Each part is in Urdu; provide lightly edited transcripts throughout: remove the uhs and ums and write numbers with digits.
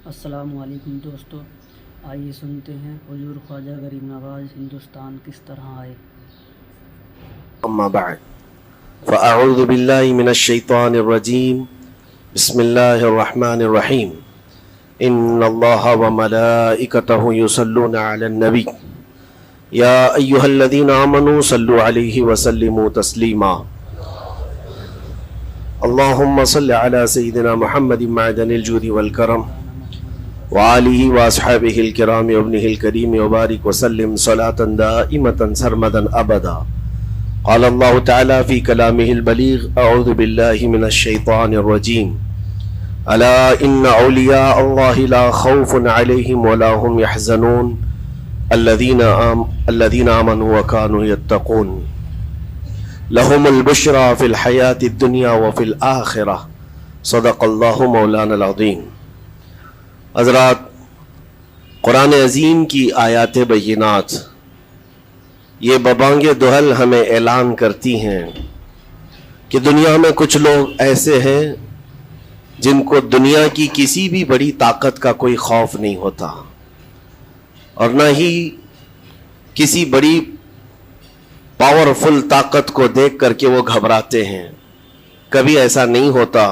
السلام علیکم دوستو، آئیے سنتے ہیں حضور خواجہ غریب نواز ہندوستان کس طرح آئے۔ اما بعد فاعوذ باللہ من الشیطان الرجیم بسم اللہ الرحمن الرحیم ان اللہ وملائکتہ یصلون علی النبی یا ایہا الذین آمنوا صلوا علیہ وسلموا تسلیما اللہم صل علی سیدنا محمد معدن الجود والکرم وآلہ واصحابہ الکرام وابنہ الکریم وبارک وسلم صلاة دائمة سرمدا ابدا۔ قال اللہ تعالی فی کلامہ البلیغ اعوذ باللہ من الشیطان الرجیم الا ان اولیاء اللہ لا خوف علیہم ولا هم يحزنون الذین آمنوا وکانوا یتقون لهم البشرى فی الحیاة الدنیا وفی الآخرہ صدق اللہ مولانا العظیم۔ حضرات، قرآن عظیم کی آیات بینات یہ ببانگ دہل ہمیں اعلان کرتی ہیں کہ دنیا میں کچھ لوگ ایسے ہیں جن کو دنیا کی کسی بھی بڑی طاقت کا کوئی خوف نہیں ہوتا، اور نہ ہی کسی بڑی پاورفل طاقت کو دیکھ کر کے وہ گھبراتے ہیں۔ کبھی ایسا نہیں ہوتا۔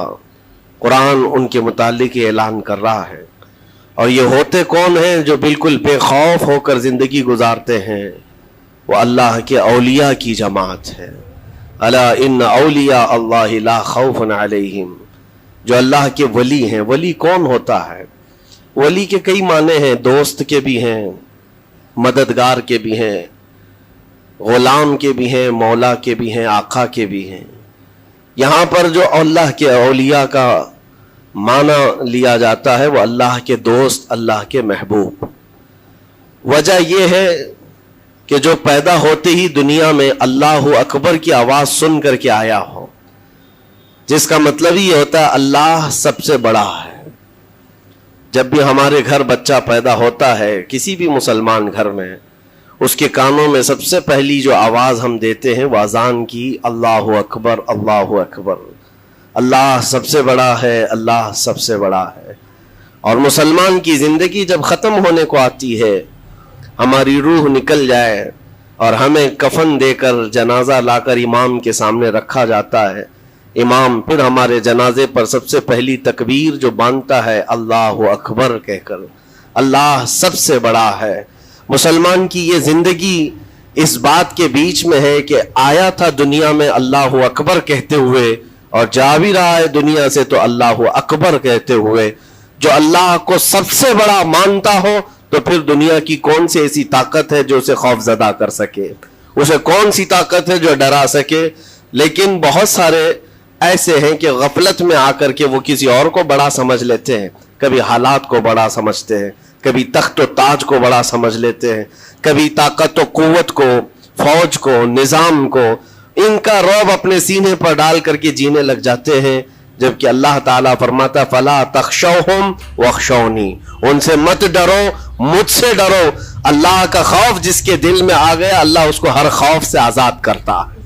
قرآن ان کے متعلق اعلان کر رہا ہے، اور یہ ہوتے کون ہیں جو بالکل بے خوف ہو کر زندگی گزارتے ہیں؟ وہ اللہ کے اولیاء کی جماعت ہے۔ الا ان اولیاء اللہ لا خوف علیہم، جو اللہ کے ولی ہیں۔ ولی کون ہوتا ہے؟ ولی کے کئی معنی ہیں، دوست کے بھی ہیں، مددگار کے بھی ہیں، غلام کے بھی ہیں، مولا کے بھی ہیں، آقا کے بھی ہیں۔ یہاں پر جو اللہ کے اولیاء کا معنی لیا جاتا ہے وہ اللہ کے دوست، اللہ کے محبوب۔ وجہ یہ ہے کہ جو پیدا ہوتے ہی دنیا میں اللہ اکبر کی آواز سن کر کے آیا ہو، جس کا مطلب یہ ہوتا ہے اللہ سب سے بڑا ہے۔ جب بھی ہمارے گھر بچہ پیدا ہوتا ہے، کسی بھی مسلمان گھر میں، اس کے کانوں میں سب سے پہلی جو آواز ہم دیتے ہیں وہ اذان کی، اللہ اکبر اللہ اکبر، اللہ سب سے بڑا ہے، اللہ سب سے بڑا ہے۔ اور مسلمان کی زندگی جب ختم ہونے کو آتی ہے، ہماری روح نکل جائے اور ہمیں کفن دے کر جنازہ لا کر امام کے سامنے رکھا جاتا ہے، امام پھر ہمارے جنازے پر سب سے پہلی تکبیر جو باندھتا ہے اللہ اکبر کہہ کر، اللہ سب سے بڑا ہے۔ مسلمان کی یہ زندگی اس بات کے بیچ میں ہے کہ آیا تھا دنیا میں اللہ اکبر کہتے ہوئے، اور جا بھی رہا ہے دنیا سے تو اللہ اکبر کہتے ہوئے۔ جو اللہ کو سب سے بڑا مانتا ہو تو پھر دنیا کی کون سی ایسی طاقت ہے جو اسے خوف زدہ کر سکے، اسے کون سی طاقت ہے جو ڈرا سکے؟ لیکن بہت سارے ایسے ہیں کہ غفلت میں آ کر کے وہ کسی اور کو بڑا سمجھ لیتے ہیں، کبھی حالات کو بڑا سمجھتے ہیں، کبھی تخت و تاج کو بڑا سمجھ لیتے ہیں، کبھی طاقت و قوت کو، فوج کو، نظام کو، ان کا رعب اپنے سینے پر ڈال کر کے جینے لگ جاتے ہیں، جبکہ اللہ تعالیٰ فرماتا فلا تخشوہم واخشونی، ان سے مت ڈرو، مجھ سے ڈرو۔ اللہ کا خوف جس کے دل میں آ گیا، اللہ اس کو ہر خوف سے آزاد کرتا ہے،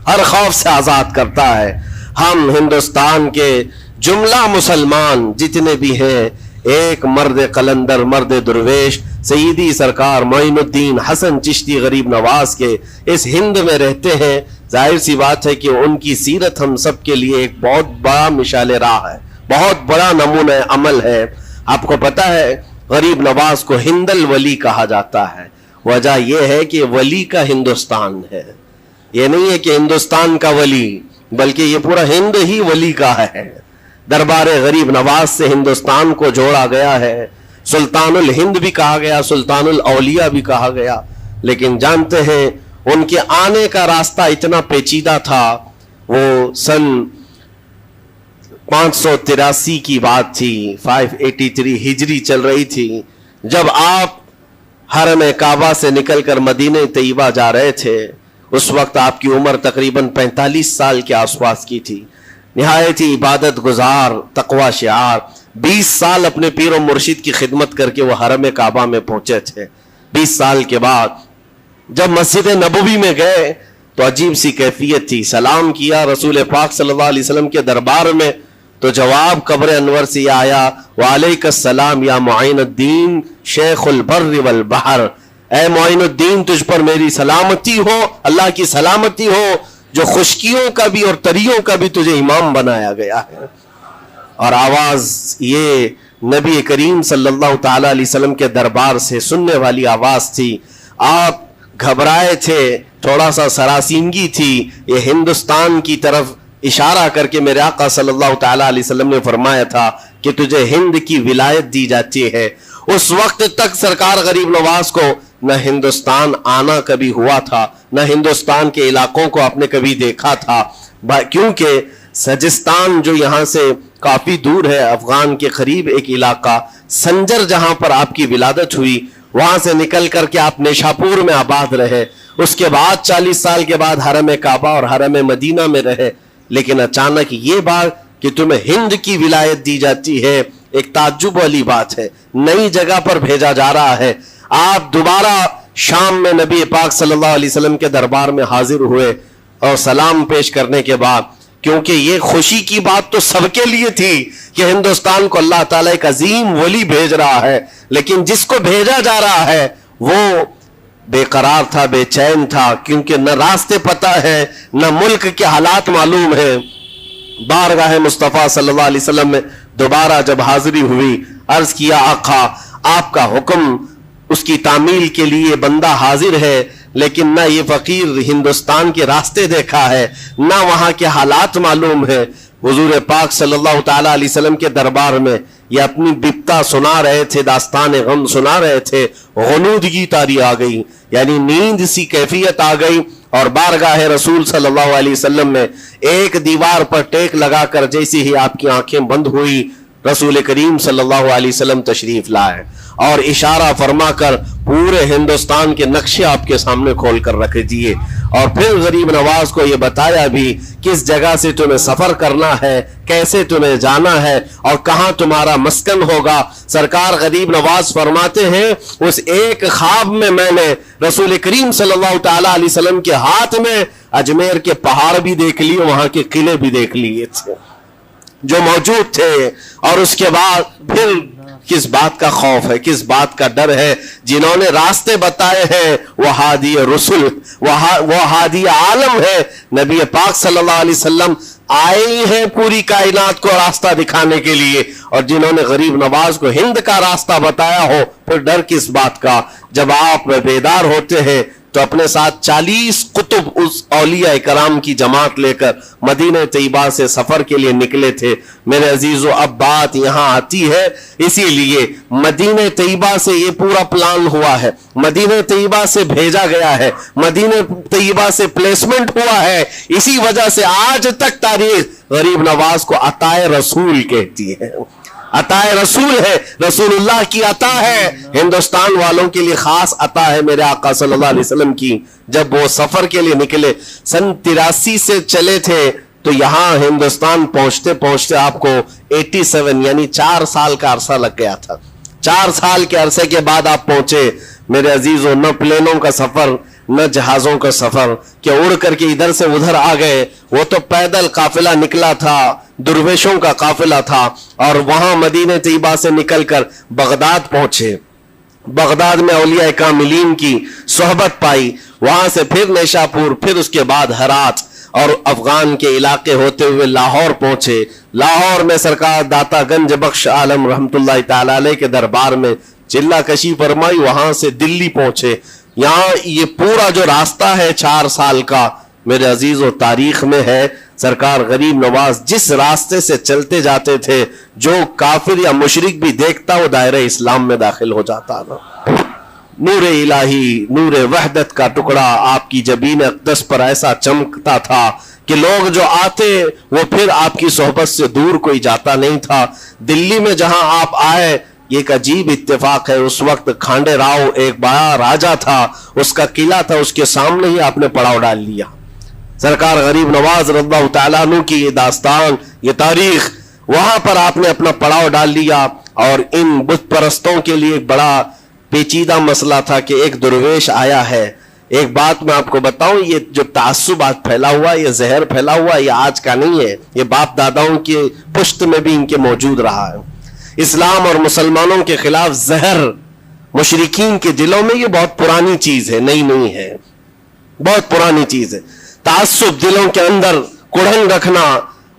ہر خوف سے آزاد کرتا ہے۔ ہم ہندوستان کے جملہ مسلمان جتنے بھی ہیں، ایک مرد قلندر، مرد درویش، سیدی سرکار معین الدین حسن چشتی غریب نواز کے اس ہند میں رہتے ہیں۔ ظاہر سی بات ہے کہ ان کی سیرت ہم سب کے لیے ایک بہت بڑا مشعل راہ ہے، بہت بڑا نمونہ عمل ہے۔ آپ کو پتہ ہے غریب نواز کو ہند الولی کہا جاتا ہے۔ وجہ یہ ہے کہ ولی کا ہندوستان ہے، یہ نہیں ہے کہ ہندوستان کا ولی، بلکہ یہ پورا ہند ہی ولی کا ہے۔ دربار غریب نواز سے ہندوستان کو جوڑا گیا ہے، سلطان الہند بھی کہا گیا، سلطان الاولیاء بھی کہا گیا۔ لیکن جانتے ہیں ان کے آنے کا راستہ اتنا پیچیدہ تھا۔ وہ سن 583 کی بات تھی، 583 ہجری چل رہی تھی، جب آپ حرم کعبہ سے نکل کر مدینہ طیبہ جا رہے تھے۔ اس وقت آپ کی عمر تقریباً 45 سال کے آس پاس کی تھی۔ نہایت ہی عبادت گزار، تقوی شعار، 20 سال اپنے پیر و مرشد کی خدمت کر کے وہ حرم کعبہ میں پہنچے تھے۔ 20 سال کے بعد جب مسجد نبوی میں گئے تو عجیب سی کیفیت تھی۔ سلام کیا رسول پاک صلی اللہ علیہ وسلم کے دربار میں تو جواب قبر انور سے یہ آیا وعلیک السلام یا معین الدین شیخ البر والبحر، اے معین الدین تجھ پر میری سلامتی ہو، اللہ کی سلامتی ہو جو خشکیوں کا بھی اور تریوں کا بھی تجھے امام بنایا گیا ہے۔ اور آواز یہ نبی کریم صلی اللہ تعالی علیہ وسلم کے دربار سے سننے والی آواز تھی۔ آپ گھبرائے تھے، تھوڑا سا سراسیمگی تھی، یہ ہندوستان کی طرف اشارہ کر کے میرے آقا صلی اللہ تعالی علیہ وسلم نے فرمایا تھا کہ تجھے ہند کی ولایت دی جاتی ہے۔ اس وقت تک سرکار غریب نواز کو نہ ہندوستان آنا کبھی ہوا تھا، نہ ہندوستان کے علاقوں کو آپ نے کبھی دیکھا تھا، کیونکہ سجستان جو یہاں سے کافی دور ہے، افغان کے قریب ایک علاقہ سنجر جہاں پر آپ کی ولادت ہوئی، وہاں سے نکل کر کے آپ نیشاپور میں آباد رہے، اس کے بعد 40 سال کے بعد حرم کعبہ اور حرم مدینہ میں رہے، لیکن اچانک یہ بات کہ تمہیں ہند کی ولایت دی جاتی ہے ایک تعجب والی بات ہے، نئی جگہ پر بھیجا جا رہا ہے۔ آپ دوبارہ شام میں نبی پاک صلی اللہ علیہ وسلم کے دربار میں حاضر ہوئے اور سلام پیش کرنے کے بعد، کیونکہ یہ خوشی کی بات تو سب کے لیے تھی کہ ہندوستان کو اللہ تعالیٰ ایک عظیم ولی بھیج رہا ہے، لیکن جس کو بھیجا جا رہا ہے وہ بے قرار تھا، بے چین تھا، کیونکہ نہ راستے پتہ ہے، نہ ملک کے حالات معلوم ہیں۔ بارگاہ مصطفیٰ صلی اللہ علیہ وسلم میں دوبارہ جب حاضری ہوئی، عرض کیا آقا آپ کا حکم، اس کی تعمیل کے لیے بندہ حاضر ہے، لیکن نہ یہ فقیر ہندوستان کے راستے دیکھا ہے، نہ وہاں کے حالات معلوم ہے۔ حضور پاک صلی اللہ تعالی علیہ وسلم کے دربار میں یہ اپنی بپتا سنا رہے تھے، داستان غم سنا رہے تھے، غنودگی طاری آ گئی، یعنی نیند سی کیفیت آ گئی، اور بارگاہ رسول صلی اللہ علیہ وسلم میں ایک دیوار پر ٹیک لگا کر جیسے ہی آپ کی آنکھیں بند ہوئی، رسول کریم صلی اللہ علیہ وسلم تشریف لائے اور اشارہ فرما کر پورے ہندوستان کے نقشے آپ کے سامنے کھول کر رکھ دیے، اور پھر غریب نواز کو یہ بتایا بھی کس جگہ سے تمہیں سفر کرنا ہے، کیسے تمہیں جانا ہے اور کہاں تمہارا مسکن ہوگا۔ سرکار غریب نواز فرماتے ہیں اس ایک خواب میں میں نے رسول کریم صلی اللہ تعالی علیہ وسلم کے ہاتھ میں اجمیر کے پہاڑ بھی دیکھ لیے، وہاں کے قلعے بھی دیکھ لیے تھے جو موجود تھے، اور اس کے بعد پھر کس بات کا خوف ہے، کس بات کا ڈر ہے؟ جنہوں نے راستے بتائے ہیں وہ ہادی رسول، وہ ہادی عالم ہے، نبی پاک صلی اللہ علیہ وسلم آئے ہیں پوری کائنات کو راستہ دکھانے کے لیے، اور جنہوں نے غریب نواز کو ہند کا راستہ بتایا ہو، پھر ڈر کس بات کا؟ جب آپ بیدار ہوتے ہیں تو اپنے ساتھ 40 قطب اس اولیاء کرام کی جماعت لے کر مدینہ طیبہ سے سفر کے لیے نکلے تھے۔ میرے عزیزو اب بات یہاں آتی ہے، اسی لیے مدینہ طیبہ سے یہ پورا پلان ہوا ہے، مدینہ طیبہ سے بھیجا گیا ہے، مدینہ طیبہ سے پلیسمنٹ ہوا ہے، اسی وجہ سے آج تک تاریخ غریب نواز کو عطائے رسول کہتی ہے۔ عطائے رسول ہے، رسول اللہ کی عطا ہے، ہندوستان والوں کے لیے خاص عطا ہے میرے آقا صلی اللہ علیہ وسلم کی۔ جب وہ سفر کے لیے نکلے، سن 83 سے چلے تھے، تو یہاں ہندوستان پہنچتے پہنچتے آپ کو 87 یعنی 4 سال کا عرصہ لگ گیا تھا۔ 4 سال کے عرصے کے بعد آپ پہنچے میرے عزیزوں، نہ پلینوں کا سفر نہ جہازوں کا سفر کہ اڑ کر کے ادھر سے ادھر آ گئے، وہ تو پیدل قافلہ نکلا تھا، درویشوں کا قافلہ تھا، اور وہاں مدینہ طیبہ سے نکل کر بغداد پہنچے۔ بغداد میں اولیاء کاملین کی صحبت پائی، وہاں سے پھر نیشاپور، پھر اس کے بعد ہرات، اور افغان کے علاقے ہوتے ہوئے لاہور پہنچے۔ لاہور میں سرکار داتا گنج بخش عالم رحمت اللہ تعالی علیہ کے دربار میں چلہ کشی فرمائی، وہاں سے دلی پہنچے۔ یہاں یہ پورا جو راستہ ہے 4 سال کا میرے عزیز و تاریخ میں ہے، سرکار غریب نواز جس راستے سے چلتے جاتے تھے، جو کافر یا مشرک بھی دیکھتا وہ دائرہ اسلام میں داخل ہو جاتا نا۔ نور الہی، نور وحدت کا ٹکڑا آپ کی جبین اقدس پر ایسا چمکتا تھا کہ لوگ جو آتے وہ پھر آپ کی صحبت سے دور کوئی جاتا نہیں تھا۔ دلی میں جہاں آپ آئے، یہ ایک عجیب اتفاق ہے، اس وقت کھانڈے راؤ ایک بڑا راجہ تھا، اس کا قلعہ تھا، اس کے سامنے ہی آپ نے پڑاؤ ڈال لیا۔ سرکار غریب نواز رضی اللہ تعالیٰ عنہ کی یہ داستان، یہ تاریخ، وہاں پر آپ نے اپنا پڑاؤ ڈال لیا، اور ان بت پرستوں کے لیے ایک بڑا پیچیدہ مسئلہ تھا کہ ایک درویش آیا ہے، ایک بات میں آپ کو بتاؤں، یہ جو تعصب آج پھیلا ہوا، یہ زہر پھیلا ہوا، یہ آج کا نہیں ہے، یہ باپ داداؤں کے پشت میں بھی ان کے موجود رہا ہے۔ اسلام اور مسلمانوں کے خلاف زہر مشرکین کے دلوں میں یہ بہت پرانی چیز ہے، نئی نہیں ہے، بہت پرانی چیز ہے۔ تعصب دلوں کے اندر کڑھن رکھنا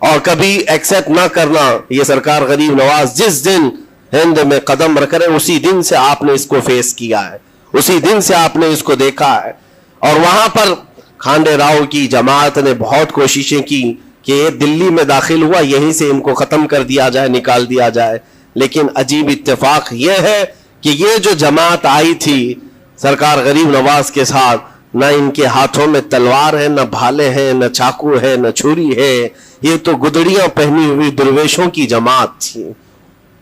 اور کبھی ایکسپٹ نہ کرنا، یہ سرکار غریب نواز جس دن ہند میں قدم رکھ رہے اسی دن سے آپ نے اس کو فیس کیا ہے، اسی دن سے آپ نے اس کو دیکھا ہے۔ اور وہاں پر کھانڈے راؤ کی جماعت نے بہت کوششیں کی کہ یہ دلی میں داخل ہوا، یہیں سے ان کو ختم کر دیا جائے، نکال دیا جائے، لیکن عجیب اتفاق یہ ہے کہ یہ جو جماعت آئی تھی سرکار غریب نواز کے ساتھ، نہ ان کے ہاتھوں میں تلوار ہے، نہ بھالے ہیں، نہ چاقو ہے، نہ چھری ہے، یہ تو گدڑیاں پہنی ہوئی درویشوں کی جماعت تھی،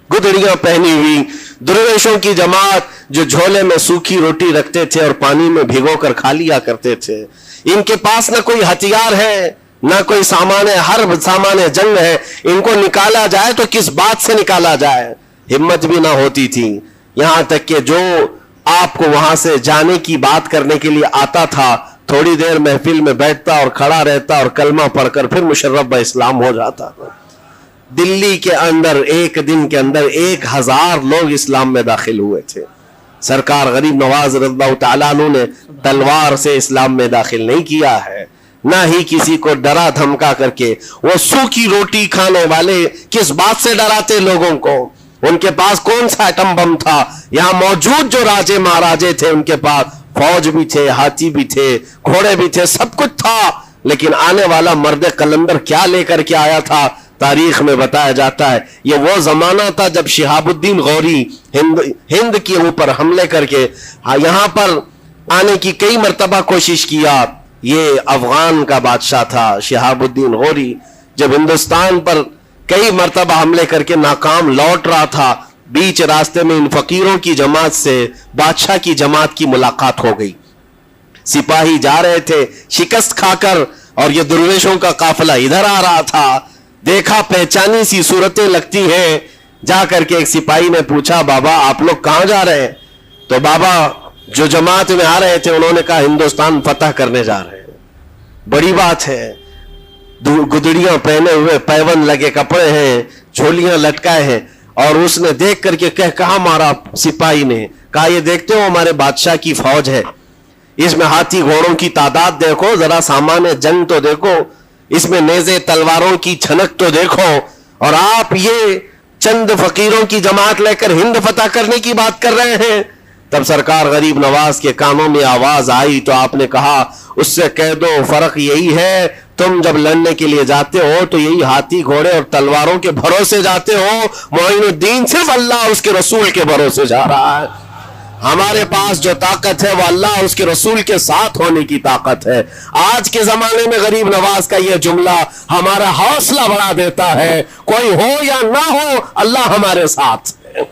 گدڑیاں پہنی ہوئی درویشوں کی جماعت جو جھولے میں سوکھی روٹی رکھتے تھے اور پانی میں بھگو کر کھا لیا کرتے تھے۔ ان کے پاس نہ کوئی ہتھیار ہے، نہ کوئی سامان حرب، سامان جنگ ہے، ان کو نکالا جائے تو کس بات سے نکالا جائے، ہمت بھی نہ ہوتی تھی۔ یہاں تک کہ جو آپ کو وہاں سے جانے کی بات کرنے کے لیے آتا تھا، تھوڑی دیر محفل میں بیٹھتا اور کھڑا رہتا اور کلمہ پڑھ کر پھر مشرف با اسلام ہو جاتا۔ دلی کے اندر ایک دن کے اندر 1000 لوگ اسلام میں داخل ہوئے تھے۔ سرکار غریب نواز رضی اللہ تعالیٰ عنہ نے تلوار سے اسلام میں داخل نہیں کیا ہے، نہ ہی کسی کو ڈرا دھمکا کر کے۔ وہ سوکھی روٹی کھانے والے کس بات سے ڈراتے لوگوں کو؟ ان کے پاس کون سا ایٹم بم تھا؟ یہاں موجود جو راجے مہاراجے تھے ان کے پاس فوج بھی تھے، ہاتھی بھی تھے، گھوڑے بھی تھے، سب کچھ تھا، لیکن آنے والا مرد قلندر کیا لے کر کے آیا تھا تاریخ میں بتایا جاتا ہے۔ یہ وہ زمانہ تھا جب شہاب الدین غوری ہند کے اوپر حملے کر کے یہاں پر آنے کی کئی مرتبہ کوشش کیا۔ یہ افغان کا بادشاہ تھا شہاب الدین غوری، جب ہندوستان پر کئی مرتبہ حملے کر کے ناکام لوٹ رہا تھا، بیچ راستے میں ان فقیروں کی جماعت سے بادشاہ کی جماعت کی ملاقات ہو گئی۔ سپاہی جا رہے تھے شکست کھا کر اور یہ درویشوں کا قافلہ ادھر آ رہا تھا، دیکھا پہچانی سی صورتیں لگتی ہیں، جا کر کے ایک سپاہی نے پوچھا بابا آپ لوگ کہاں جا رہے ہیں؟ تو بابا جو جماعت میں آ رہے تھے انہوں نے کہا ہندوستان فتح کرنے جا رہے ہیں۔ بڑی بات ہے، گدڑیاں پہنے ہوئے، پیون لگے کپڑے ہیں، جھولیاں لٹکائے ہیں، اور اس نے دیکھ کر کے کہا مارا سپاہی نے، کہا یہ دیکھتے ہو ہمارے بادشاہ کی فوج ہے، اس میں ہاتھی گھوڑوں کی تعداد دیکھو، ذرا سامان جنگ تو دیکھو، اس میں نیزے تلواروں کی چھنک تو دیکھو، اور آپ یہ چند فقیروں کی جماعت لے کر ہند فتح کرنے کی بات کر رہے ہیں۔ تب سرکار غریب نواز کے کانوں میں آواز آئی تو آپ نے کہا اس سے کہہ دو فرق یہی ہے، تم جب لڑنے کے لیے جاتے ہو تو یہی ہاتھی گھوڑے اور تلواروں کے بھروسے جاتے ہو، معین الدین صرف اللہ اور اس کے رسول کے بھروسے جا رہا ہے۔ ہمارے پاس جو طاقت ہے وہ اللہ اور اس کے رسول کے ساتھ ہونے کی طاقت ہے۔ آج کے زمانے میں غریب نواز کا یہ جملہ ہمارا حوصلہ بڑھا دیتا ہے، کوئی ہو یا نہ ہو اللہ ہمارے ساتھ ہے،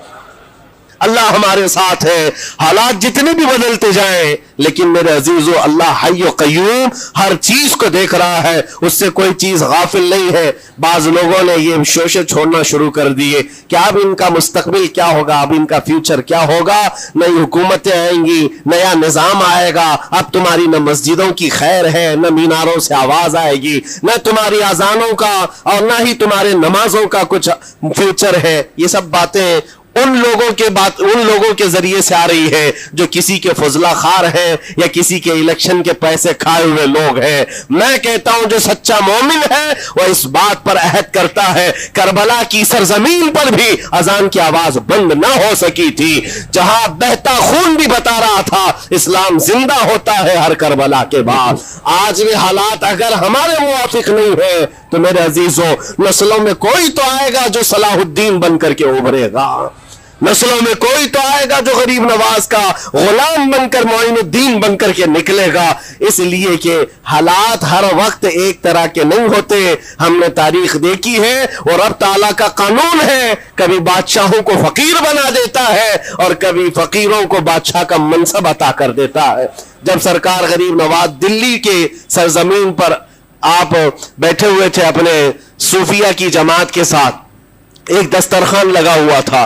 اللہ ہمارے ساتھ ہے، حالات جتنے بھی بدلتے جائیں، لیکن میرے عزیزو اللہ حی و قیوم ہر چیز کو دیکھ رہا ہے، اس سے کوئی چیز غافل نہیں ہے۔ بعض لوگوں نے یہ شوشے چھوڑنا شروع کر دیے کہ اب ان کا مستقبل کیا ہوگا، اب ان کا فیوچر کیا ہوگا، نئی حکومتیں آئیں گی، نیا نظام آئے گا، اب تمہاری نہ مسجدوں کی خیر ہے، نہ میناروں سے آواز آئے گی، نہ تمہاری اذانوں کا اور نہ ہی تمہارے نمازوں کا کچھ فیوچر ہے۔ یہ سب باتیں ان لوگوں کے ذریعے سے آ رہی ہے جو کسی کے فضلہ خار ہیں یا کسی کے الیکشن کے پیسے کھائے ہوئے لوگ ہیں۔ میں کہتا ہوں جو سچا مومن ہے وہ اس بات پر عہد کرتا ہے، کربلا کی سرزمین پر بھی اذان کی آواز بند نہ ہو سکی تھی، جہاں بہتا خون بھی بتا رہا تھا اسلام زندہ ہوتا ہے ہر کربلا کے بعد۔ آج بھی حالات اگر ہمارے موافق نہیں ہے تو میرے عزیزوں نسلوں میں کوئی تو آئے گا جو صلاح الدین بن کر کے ابھرے گا، نسلوں میں کوئی تو آئے گا جو غریب نواز کا غلام بن کر معین الدین بن کر کے نکلے گا۔ اس لیے کہ حالات ہر وقت ایک طرح کے نہیں ہوتے، ہم نے تاریخ دیکھی ہے اور رب تعالیٰ کا قانون ہے، کبھی بادشاہوں کو فقیر بنا دیتا ہے اور کبھی فقیروں کو بادشاہ کا منصب عطا کر دیتا ہے۔ جب سرکار غریب نواز دلی کے سرزمین پر آپ بیٹھے ہوئے تھے اپنے صوفیہ کی جماعت کے ساتھ، ایک دسترخوان لگا ہوا تھا،